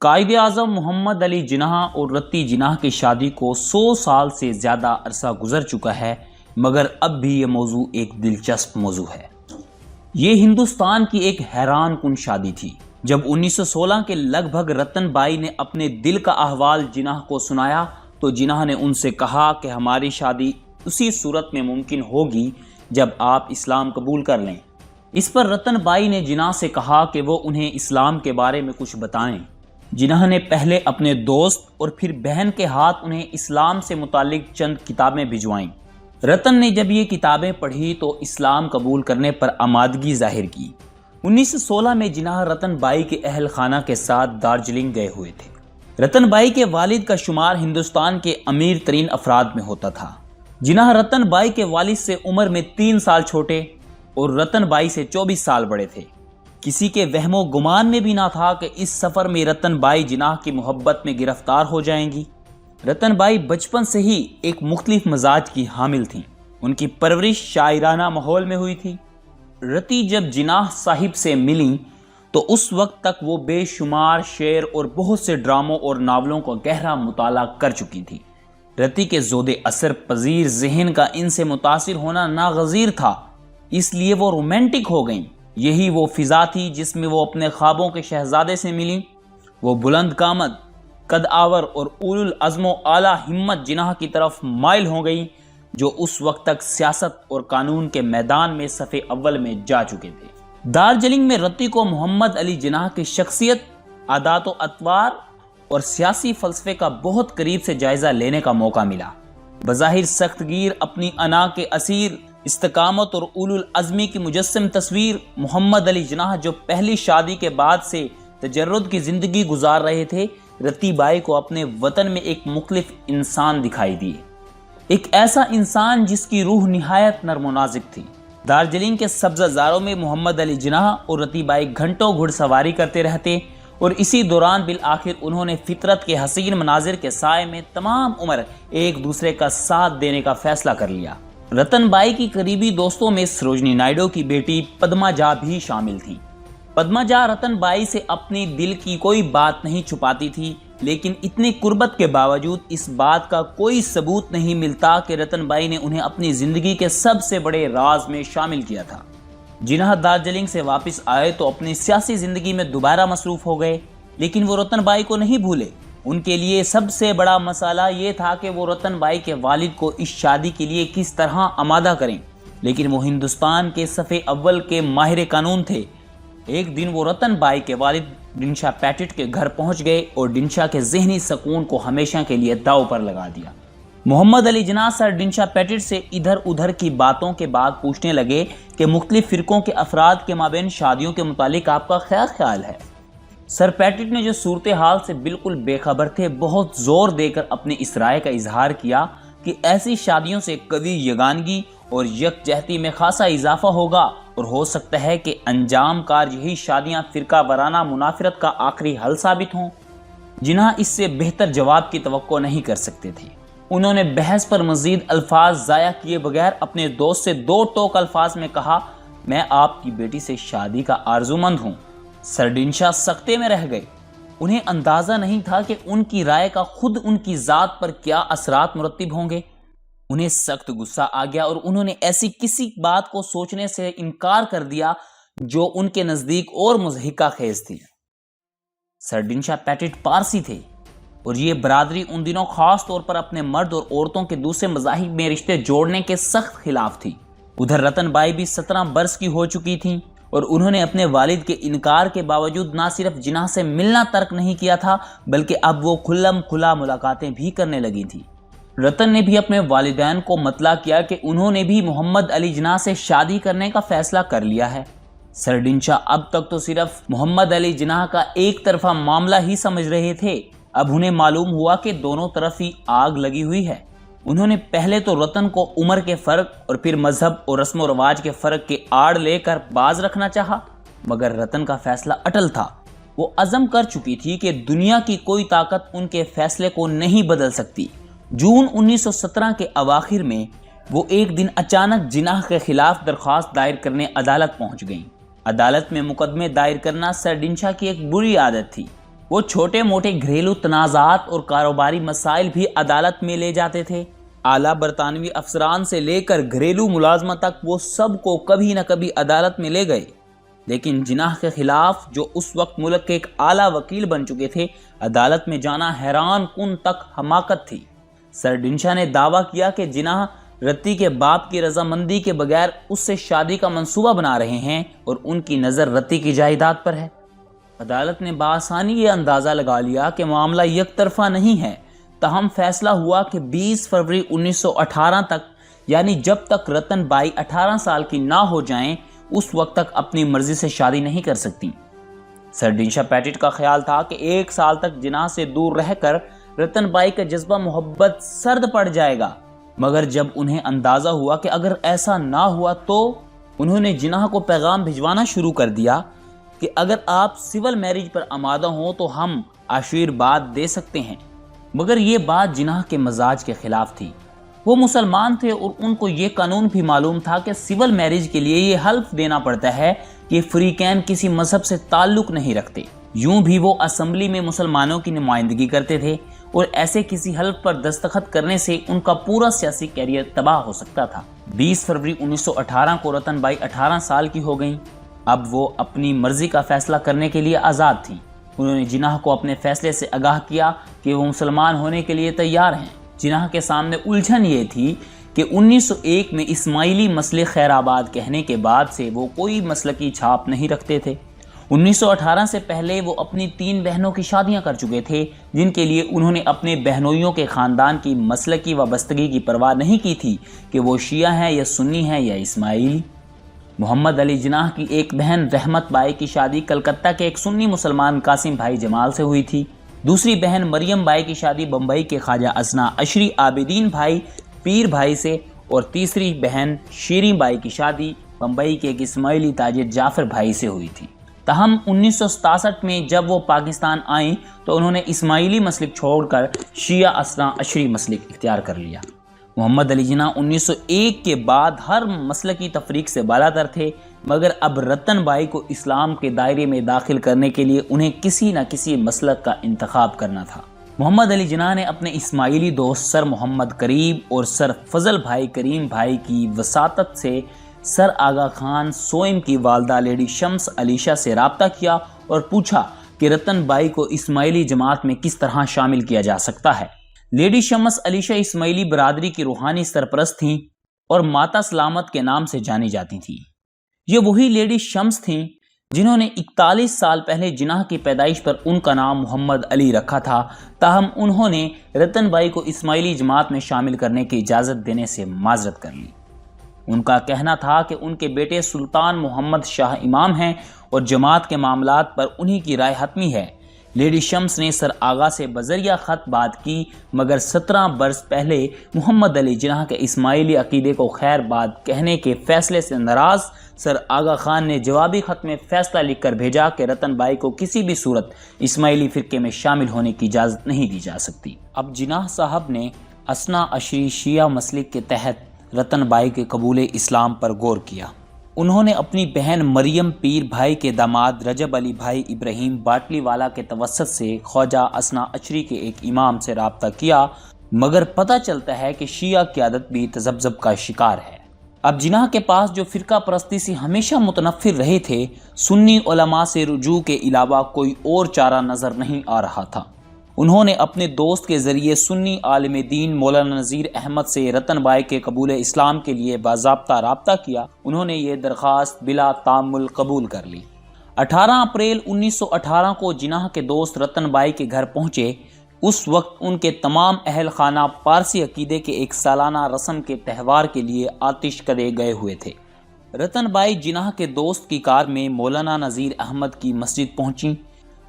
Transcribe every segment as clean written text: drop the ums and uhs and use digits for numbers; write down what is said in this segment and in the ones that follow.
قائد اعظم محمد علی جناح اور رتی جناح کی شادی کو 100 سال سے زیادہ عرصہ گزر چکا ہے، مگر اب بھی یہ موضوع ایک دلچسپ موضوع ہے۔ یہ ہندوستان کی ایک حیران کن شادی تھی۔ جب 1916 کے لگ بھگ رتن بائی نے اپنے دل کا احوال جناح کو سنایا تو جناح نے ان سے کہا کہ ہماری شادی اسی صورت میں ممکن ہوگی جب آپ اسلام قبول کر لیں۔ اس پر رتن بائی نے جناح سے کہا کہ وہ انہیں اسلام کے بارے میں کچھ بتائیں۔ جناح نے پہلے اپنے دوست اور پھر بہن کے ہاتھ انہیں اسلام سے متعلق چند کتابیں بھجوائیں۔ رتن نے جب یہ کتابیں پڑھی تو اسلام قبول کرنے پر آمادگی ظاہر کی۔ 1916 میں جناح رتن بائی کے اہل خانہ کے ساتھ دارجلنگ گئے ہوئے تھے۔ رتن بائی کے والد کا شمار ہندوستان کے امیر ترین افراد میں ہوتا تھا۔ جناح رتن بائی کے والد سے عمر میں 3 سال چھوٹے اور رتن بائی سے 24 سال بڑے تھے۔ کسی کے وہم و گمان میں بھی نہ تھا کہ اس سفر میں رتن بائی جناح کی محبت میں گرفتار ہو جائیں گی۔ رتن بائی بچپن سے ہی ایک مختلف مزاج کی حامل تھیں۔ ان کی پرورش شاعرانہ ماحول میں ہوئی تھی۔ رتی جب جناح صاحب سے ملیں تو اس وقت تک وہ بے شمار شعر اور بہت سے ڈراموں اور ناولوں کا گہرا مطالعہ کر چکی تھی۔ رتی کے زود اثر پذیر ذہن کا ان سے متاثر ہونا ناگزیر تھا، اس لیے وہ رومانٹک ہو گئیں۔ یہی وہ فضا تھی جس میں وہ اپنے خوابوں کے شہزادے سے ملیں۔ وہ بلند قامت، قد آور اور اولو العزم و اعلیٰ ہمت جناح کی طرف مائل ہو گئی، جو اس وقت تک سیاست اور قانون کے میدان میں صف اول میں جا چکے تھے۔ دارجلنگ میں رتی کو محمد علی جناح کی شخصیت، عادات و اطوار اور سیاسی فلسفے کا بہت قریب سے جائزہ لینے کا موقع ملا۔ بظاہر سخت گیر، اپنی انا کے اسیر، استقامت اور اولو العزمی کی مجسم تصویر محمد علی جناح جو پہلی شادی کے بعد سے تجرد کی زندگی گزار رہے تھے، رتی بائی کو اپنے وطن میں ایک مختلف انسان دکھائی دیے۔ ایک ایسا انسان جس کی روح نہایت نرم و نازک تھی۔ دارجلنگ کے سبزہ زاروں میں محمد علی جناح اور رتی بائی گھنٹوں گھڑ سواری کرتے رہتے اور اسی دوران بالآخر انہوں نے فطرت کے حسین مناظر کے سائے میں تمام عمر ایک دوسرے کا ساتھ دینے کا فیصلہ کر لیا۔ رتن بائی کی قریبی دوستوں میں سروجنی نائیڈو کی بیٹی پدما جا بھی شامل تھی۔ پدما جا رتن بائی سے اپنی دل کی کوئی بات نہیں چھپاتی تھی، لیکن اتنی قربت کے باوجود اس بات کا کوئی ثبوت نہیں ملتا کہ رتن بائی نے انہیں اپنی زندگی کے سب سے بڑے راز میں شامل کیا تھا۔ جناح دارجلنگ سے واپس آئے تو اپنی سیاسی زندگی میں دوبارہ مصروف ہو گئے، لیکن وہ رتن بائی کو نہیں بھولے۔ ان کے لیے سب سے بڑا مسئلہ یہ تھا کہ وہ رتن بائی کے والد کو اس شادی کے لیے کس طرح آمادہ کریں، لیکن وہ ہندوستان کے صف اول کے ماہر قانون تھے۔ ایک دن وہ رتن بائی کے والد ڈنشا پیٹٹ کے گھر پہنچ گئے اور ڈنشا کے ذہنی سکون کو ہمیشہ کے لیے داؤ پر لگا دیا۔ محمد علی جناح سر ڈنشا پیٹٹ سے ادھر ادھر کی باتوں کے بعد پوچھنے لگے کہ مختلف فرقوں کے افراد کے مابین شادیوں کے متعلق آپ کا کیا خیال ہے؟ سر پیٹٹ نے جو صورتحال سے بالکل بے خبر تھے، بہت زور دے کر اپنے اس رائے کا اظہار کیا کہ ایسی شادیوں سے قوی یگانگی اور یکجہتی میں خاصا اضافہ ہوگا اور ہو سکتا ہے کہ انجام کار یہی شادیاں فرقہ وارانہ منافرت کا آخری حل ثابت ہوں۔ جناح اس سے بہتر جواب کی توقع نہیں کر سکتے تھے۔ انہوں نے بحث پر مزید الفاظ ضائع کیے بغیر اپنے دوست سے 2 ٹوک الفاظ میں کہا، میں آپ کی بیٹی سے شادی کا آرزومند ہوں۔ سر ڈنشا سکتے میں رہ گئے۔ انہیں اندازہ نہیں تھا کہ ان کی رائے کا خود ان کی ذات پر کیا اثرات مرتب ہوں گے۔ انہیں سخت غصہ آ گیا اور انہوں نے ایسی کسی بات کو سوچنے سے انکار کر دیا جو ان کے نزدیک اور مضحکہ خیز تھی۔ سر ڈنشا پیٹٹ پارسی تھے اور یہ برادری ان دنوں خاص طور پر اپنے مرد اور عورتوں کے دوسرے مذاہب میں رشتے جوڑنے کے سخت خلاف تھی۔ ادھر رتن بائی بھی 17 برس کی ہو چکی تھیں اور انہوں نے اپنے والد کے انکار کے باوجود نہ صرف جناح سے ملنا ترک نہیں کیا تھا، بلکہ اب وہ کھلم کھلا ملاقاتیں بھی کرنے لگی تھی۔ رتن نے بھی اپنے والدین کو مطلع کیا کہ انہوں نے بھی محمد علی جناح سے شادی کرنے کا فیصلہ کر لیا ہے۔ سر ڈنشا اب تک تو صرف محمد علی جناح کا ایک طرفہ معاملہ ہی سمجھ رہے تھے، اب انہیں معلوم ہوا کہ دونوں طرف ہی آگ لگی ہوئی ہے۔ انہوں نے پہلے تو رتن کو عمر کے فرق اور پھر مذہب اور رسم و رواج کے فرق کے آڑ لے کر باز رکھنا چاہا، مگر رتن کا فیصلہ اٹل تھا۔ وہ عزم کر چکی تھی کہ دنیا کی کوئی طاقت ان کے فیصلے کو نہیں بدل سکتی۔ جون 1917 کے اواخر میں وہ ایک دن اچانک جناح کے خلاف درخواست دائر کرنے عدالت پہنچ گئیں۔ عدالت میں مقدمے دائر کرنا سر ڈنشا کی ایک بری عادت تھی۔ وہ چھوٹے موٹے گھریلو تنازعات اور کاروباری مسائل بھی عدالت میں لے جاتے تھے۔ اعلیٰ برطانوی افسران سے لے کر گھریلو ملازمہ تک وہ سب کو کبھی نہ کبھی عدالت میں لے گئے، لیکن جناح کے خلاف جو اس وقت ملک کے ایک اعلیٰ وکیل بن چکے تھے، عدالت میں جانا حیران کن تک حماقت تھی۔ سر ڈنشا نے دعویٰ کیا کہ جناح رتی کے باپ کی رضامندی کے بغیر اس سے شادی کا منصوبہ بنا رہے ہیں اور ان کی نظر رتی کی جائیداد پر ہے۔ عدالت نے بآسانی یہ اندازہ لگا لیا کہ معاملہ یک طرفہ نہیں ہے، تاہم فیصلہ ہوا کہ 20 فروری 1918 تک، یعنی جب تک رتن بائی 18 سال کی نہ ہو جائیں، اس وقت تک اپنی مرضی سے شادی نہیں کر سکتی۔ سر ڈنشا پیٹٹ کا خیال تھا کہ 1 سال تک جناح سے دور رہ کر رتن بائی کا جذبہ محبت سرد پڑ جائے گا، مگر جب انہیں اندازہ ہوا کہ اگر ایسا نہ ہوا تو انہوں نے جناح کو پیغام بھجوانا شروع کر دیا کہ اگر آپ سول میرج پر آمادہ ہوں تو ہم آشیرواد دے سکتے ہیں، مگر یہ بات جناح کے مزاج کے خلاف تھی۔ وہ مسلمان تھے اور ان کو یہ قانون بھی معلوم تھا کہ سول میرج کے لیے یہ حلف دینا پڑتا ہے کہ فریقین کسی مذہب سے تعلق نہیں رکھتے۔ یوں بھی وہ اسمبلی میں مسلمانوں کی نمائندگی کرتے تھے اور ایسے کسی حلف پر دستخط کرنے سے ان کا پورا سیاسی کیریئر تباہ ہو سکتا تھا۔ 20 فروری 1918 کو رتن بائی 18 سال کی ہو گئیں۔ اب وہ اپنی مرضی کا فیصلہ کرنے کے لیے آزاد تھیں۔ انہوں نے جناح کو اپنے فیصلے سے آگاہ کیا کہ وہ مسلمان ہونے کے لیے تیار ہیں۔ جناح کے سامنے الجھن یہ تھی کہ 1901 میں اسماعیلی مسلک خیر آباد کہنے کے بعد سے وہ کوئی مسلکی چھاپ نہیں رکھتے تھے۔ 1918 سے پہلے وہ اپنی 3 بہنوں کی شادیاں کر چکے تھے، جن کے لیے انہوں نے اپنے بہنوئیوں کے خاندان کی مسلکی وابستگی کی پرواہ نہیں کی تھی کہ وہ شیعہ ہیں یا سنی ہیں یا اسماعیلی۔ محمد علی جناح کی ایک بہن رحمت بائی کی شادی کلکتہ کے ایک سنی مسلمان قاسم بھائی جمال سے ہوئی تھی۔ دوسری بہن مریم بائی کی شادی بمبئی کے خواجہ اسنا عشری عابدین بھائی پیر بھائی سے، اور تیسری بہن شیریں بائی کی شادی بمبئی کے ایک اسماعیلی تاجر جعفر بھائی سے ہوئی تھی۔ تاہم 1967 میں جب وہ پاکستان آئیں تو انہوں نے اسماعیلی مسلک چھوڑ کر شیعہ اسنا عشری مسلک اختیار کر لیا۔ محمد علی جناح 1901 کے بعد ہر مسلکی تفریق سے بالاتر تھے، مگر اب رتن بائی کو اسلام کے دائرے میں داخل کرنے کے لیے انہیں کسی نہ کسی مسلک کا انتخاب کرنا تھا۔ محمد علی جناح نے اپنے اسماعیلی دوست سر محمد کریم اور سر فضل بھائی کریم بھائی کی وساطت سے سر آغا خان سوئم کی والدہ لیڈی شمس علیشہ سے رابطہ کیا اور پوچھا کہ رتن بائی کو اسماعیلی جماعت میں کس طرح شامل کیا جا سکتا ہے۔ لیڈی شمس علیشہ اسماعیلی برادری کی روحانی سرپرست تھیں اور ماتا سلامت کے نام سے جانی جاتی تھیں۔ یہ وہی لیڈی شمس تھیں جنہوں نے 41 سال پہلے جناح کی پیدائش پر ان کا نام محمد علی رکھا تھا، تاہم انہوں نے رتن بائی کو اسماعیلی جماعت میں شامل کرنے کی اجازت دینے سے معذرت کر لی۔ ان کا کہنا تھا کہ ان کے بیٹے سلطان محمد شاہ امام ہیں اور جماعت کے معاملات پر انہی کی رائے حتمی ہے۔ لیڈی شمس نے سر آغا سے بذریعہ خط بات کی، مگر 17 برس پہلے محمد علی جناح کے اسماعیلی عقیدے کو خیر بات کہنے کے فیصلے سے ناراض سر آغا خان نے جوابی خط میں فیصلہ لکھ کر بھیجا کہ رتن بائی کو کسی بھی صورت اسماعیلی فرقے میں شامل ہونے کی اجازت نہیں دی جا سکتی۔ اب جناح صاحب نے اسنا عشری شیعہ مسلک کے تحت رتن بائی کے قبول اسلام پر غور کیا۔ انہوں نے اپنی بہن مریم پیر بھائی کے داماد رجب علی بھائی ابراہیم باٹلی والا کے توسط سے خواجہ اسنا عشری کے ایک امام سے رابطہ کیا، مگر پتہ چلتا ہے کہ شیعہ قیادت بھی تذبذب کا شکار ہے۔ اب جناح کے پاس جو فرقہ پرستی سے ہمیشہ متنفر رہے تھے، سنی علماء سے رجوع کے علاوہ کوئی اور چارہ نظر نہیں آ رہا تھا۔ انہوں نے اپنے دوست کے ذریعے سنی عالم دین مولانا نذیر احمد سے رتن بائی کے قبول اسلام کے لیے باضابطہ رابطہ کیا۔ انہوں نے یہ درخواست بلا تامل قبول کر لی۔ 18 اپریل 1918 کو جناح کے دوست رتن بائی کے گھر پہنچے۔ اس وقت ان کے تمام اہل خانہ پارسی عقیدے کے ایک سالانہ رسم کے تہوار کے لیے آتش کدے گئے ہوئے تھے۔ رتن بائی جناح کے دوست کی کار میں مولانا نذیر احمد کی مسجد پہنچی۔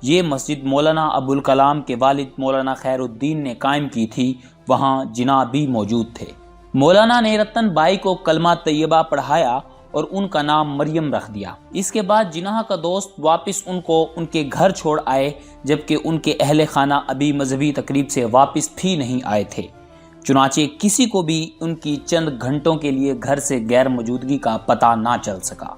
یہ مسجد مولانا ابوالکلام کے والد مولانا خیر الدین نے قائم کی تھی، وہاں جناح بھی موجود تھے۔ مولانا نے رتن بائی کو کلمہ طیبہ پڑھایا اور ان کا نام مریم رکھ دیا۔ اس کے بعد جناح کا دوست واپس ان کو ان کے گھر چھوڑ آئے، جبکہ ان کے اہل خانہ ابھی مذہبی تقریب سے واپس بھی نہیں آئے تھے۔ چنانچہ کسی کو بھی ان کی چند گھنٹوں کے لیے گھر سے غیر موجودگی کا پتہ نہ چل سکا۔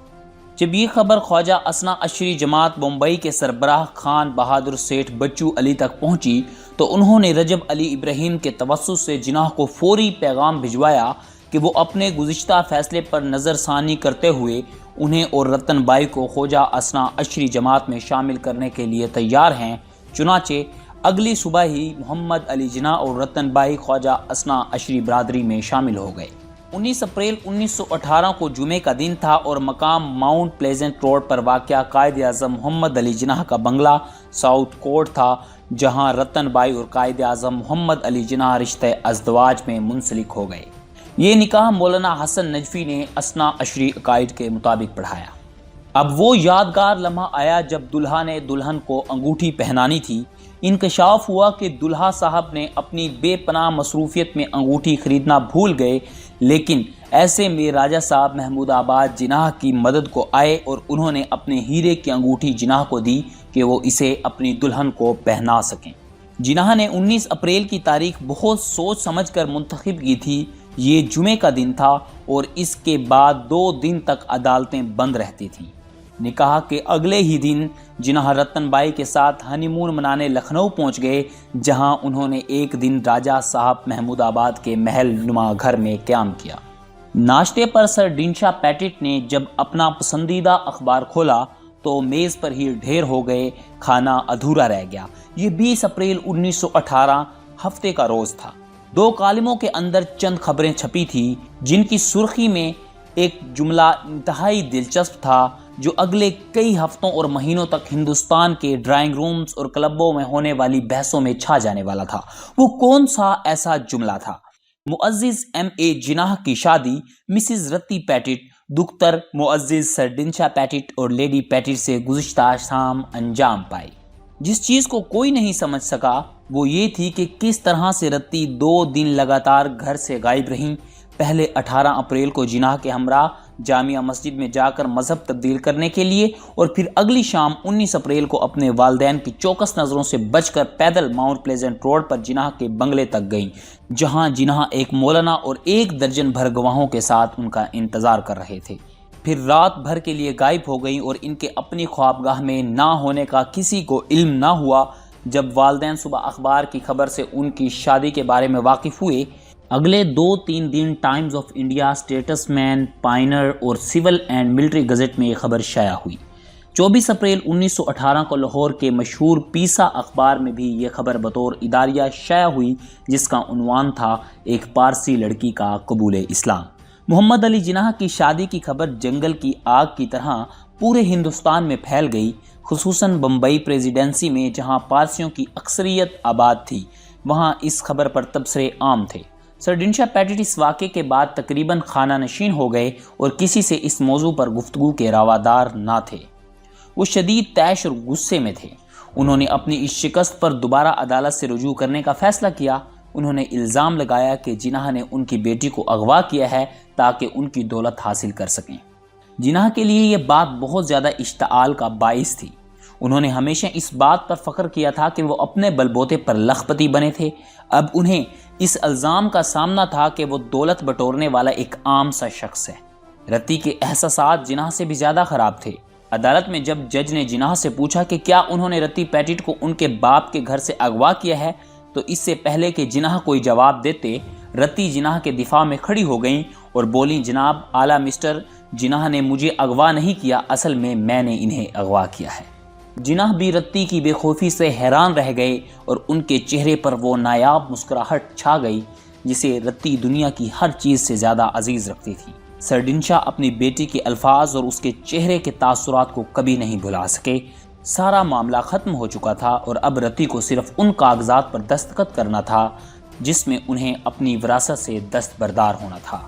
جب یہ خبر خواجہ اثنا عشری جماعت بمبئی کے سربراہ خان بہادر سیٹھ بچو علی تک پہنچی تو انہوں نے رجب علی ابراہیم کے توسط سے جناح کو فوری پیغام بھجوایا کہ وہ اپنے گزشتہ فیصلے پر نظر ثانی کرتے ہوئے انہیں اور رتن بائی کو خواجہ اثنا عشری جماعت میں شامل کرنے کے لیے تیار ہیں۔ چنانچہ اگلی صبح ہی محمد علی جناح اور رتن بائی خواجہ اثنا عشری برادری میں شامل ہو گئے۔ 19 اپریل 1918 کو جمعے کا دن تھا اور مقام ماؤنٹ پلیزنٹ روڈ پر واقع قائد اعظم محمد علی جناح کا بنگلہ ساؤتھ کورٹ تھا، جہاں رتن بائی اور قائد اعظم محمد علی جناح رشتہ ازدواج میں منسلک ہو گئے۔ یہ نکاح مولانا حسن نجفی نے اثنا عشری عقائد کے مطابق پڑھایا۔ اب وہ یادگار لمحہ آیا جب دلہا نے دلہن کو انگوٹھی پہنانی تھی۔ انکشاف ہوا کہ دلہا صاحب نے اپنی بے پناہ مصروفیت میں انگوٹھی خریدنا بھول گئے، لیکن ایسے میں راجہ صاحب محمود آباد جناح کی مدد کو آئے اور انہوں نے اپنے ہیرے کی انگوٹھی جناح کو دی کہ وہ اسے اپنی دلہن کو پہنا سکیں۔ جناح نے 19 اپریل کی تاریخ بہت سوچ سمجھ کر منتخب کی تھی۔ یہ جمعے کا دن تھا اور اس کے بعد 2 دن تک عدالتیں بند رہتی تھیں۔ نکاح کے اگلے ہی دن جناح رتن بائی کے ساتھ ہنی مون منانے لکھنؤ پہنچ گئے، جہاں انہوں نے ایک دن راجہ صاحب محمود آباد کے محل نما گھر میں قیام کیا۔ ناشتے پر سر ڈنشا پیٹٹ نے جب اپنا پسندیدہ اخبار کھولا تو میز پر ہی ڈھیر ہو گئے، کھانا ادھورا رہ گیا۔ یہ 20 اپریل 1918 ہفتے کا روز تھا۔ 2 کالموں کے اندر چند خبریں چھپی تھی، جن کی سرخی میں ایک جملہ انتہائی دلچسپ تھا جو اگلے کئی ہفتوں اور مہینوں تک ہندوستان کے ڈرائنگ رومز اور کلبوں میں ہونے والی بحثوں میں چھا جانے والا تھا۔ وہ کون سا ایسا جملہ تھا؟ معزز ایم اے جناح کی شادی مسز رتی پیٹٹ دختر معزز سر ڈنشا پیٹٹ اور لیڈی پیٹٹ سے گزشتہ شام انجام پائی۔ جس چیز کو کوئی نہیں سمجھ سکا وہ یہ تھی کہ کس طرح سے رتی 2 دن لگاتار گھر سے غائب رہیں۔ پہلے 18 اپریل کو جناح کے ہمراہ جامعہ مسجد میں جا کر مذہب تبدیل کرنے کے لیے، اور پھر اگلی شام 19 اپریل کو اپنے والدین کی چوکس نظروں سے بچ کر پیدل ماؤنٹ پلیزنٹ روڈ پر جناح کے بنگلے تک گئیں، جہاں جناح ایک مولانا اور 1 درجن بھر گواہوں کے ساتھ ان کا انتظار کر رہے تھے۔ پھر رات بھر کے لیے غائب ہو گئیں اور ان کے اپنی خوابگاہ میں نہ ہونے کا کسی کو علم نہ ہوا۔ جب والدین صبح اخبار کی خبر سے ان کی شادی کے بارے میں واقف ہوئے، اگلے 2-3 دن ٹائمز آف انڈیا، اسٹیٹس مین، پائنر اور سول اینڈ ملٹری گزٹ میں یہ خبر شائع ہوئی۔ 24 اپریل 1918 کو لاہور کے مشہور پیسا اخبار میں بھی یہ خبر بطور اداریہ شائع ہوئی، جس کا عنوان تھا ایک پارسی لڑکی کا قبول اسلام۔ محمد علی جناح کی شادی کی خبر جنگل کی آگ کی طرح پورے ہندوستان میں پھیل گئی، خصوصاً بمبئی پریزیڈنسی میں جہاں پارسیوں کی اکثریت آباد تھی۔ وہاں اس خبر پر تبصرے عام تھے۔ سر ڈنشا پیٹٹ اس واقعے کے بعد تقریباً خانہ نشین ہو گئے اور کسی سے اس موضوع پر گفتگو کے روادار نہ تھے۔ وہ شدید طیش اور غصے میں تھے۔ انہوں نے اپنی اس شکست پر دوبارہ عدالت سے رجوع کرنے کا فیصلہ کیا۔ انہوں نے الزام لگایا کہ جناح نے ان کی بیٹی کو اغوا کیا ہے تاکہ ان کی دولت حاصل کر سکیں۔ جناح کے لیے یہ بات بہت زیادہ اشتعال کا باعث تھی۔ انہوں نے ہمیشہ اس بات پر فخر کیا تھا کہ وہ اپنے بلبوتے پر لکھپتی بنے تھے۔ اب انہیں اس الزام کا سامنا تھا کہ وہ دولت بٹورنے والا ایک عام سا شخص ہے۔ رتی کے احساسات جناح سے بھی زیادہ خراب تھے۔ عدالت میں جب جج نے جناح سے پوچھا کہ کیا انہوں نے رتی پیٹٹ کو ان کے باپ کے گھر سے اغوا کیا ہے، تو اس سے پہلے کہ جناح کوئی جواب دیتے، رتی جناح کے دفاع میں کھڑی ہو گئیں اور بولیں، جناب اعلیٰ مسٹر، جناح نے مجھے اغوا نہیں کیا، اصل میں نے انہیں اغوا کیا ہے۔ جناح بھی رتی کی بے خوفی سے حیران رہ گئے اور ان کے چہرے پر وہ نایاب مسکراہٹ چھا گئی جسے رتی دنیا کی ہر چیز سے زیادہ عزیز رکھتی تھی۔ سر ڈنشا اپنی بیٹی کے الفاظ اور اس کے چہرے کے تاثرات کو کبھی نہیں بھلا سکے۔ سارا معاملہ ختم ہو چکا تھا اور اب رتی کو صرف ان کاغذات پر دستخط کرنا تھا جس میں انہیں اپنی وراثت سے دستبردار ہونا تھا۔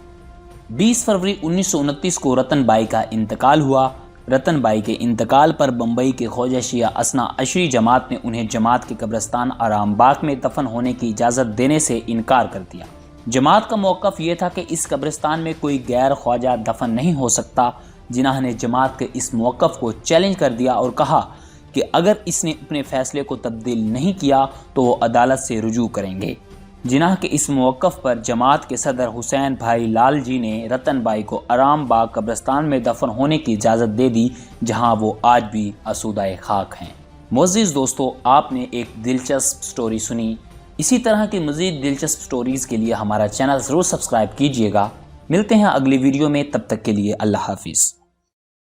20 فروری 1929 کو رتن بائی کا انتقال ہوا۔ رتن بائی کے انتقال پر بمبئی کے خواجہ شیعہ اثنا عشری جماعت نے انہیں جماعت کے قبرستان آرام باغ میں دفن ہونے کی اجازت دینے سے انکار کر دیا۔ جماعت کا موقف یہ تھا کہ اس قبرستان میں کوئی غیر خواجہ دفن نہیں ہو سکتا۔ جناح نے جماعت کے اس موقف کو چیلنج کر دیا اور کہا کہ اگر اس نے اپنے فیصلے کو تبدیل نہیں کیا تو وہ عدالت سے رجوع کریں گے۔ جناح کے اس موقف پر جماعت کے صدر حسین بھائی لال جی نے رتن بائی کو آرام باغ قبرستان میں دفن ہونے کی اجازت دے دی، جہاں وہ آج بھی آسودہ خاک ہیں۔ معزز دوستو، آپ نے ایک دلچسپ سٹوری سنی۔ اسی طرح کی مزید دلچسپ سٹوریز کے لیے ہمارا چینل ضرور سبسکرائب کیجئے گا۔ ملتے ہیں اگلی ویڈیو میں، تب تک کے لیے اللہ حافظ۔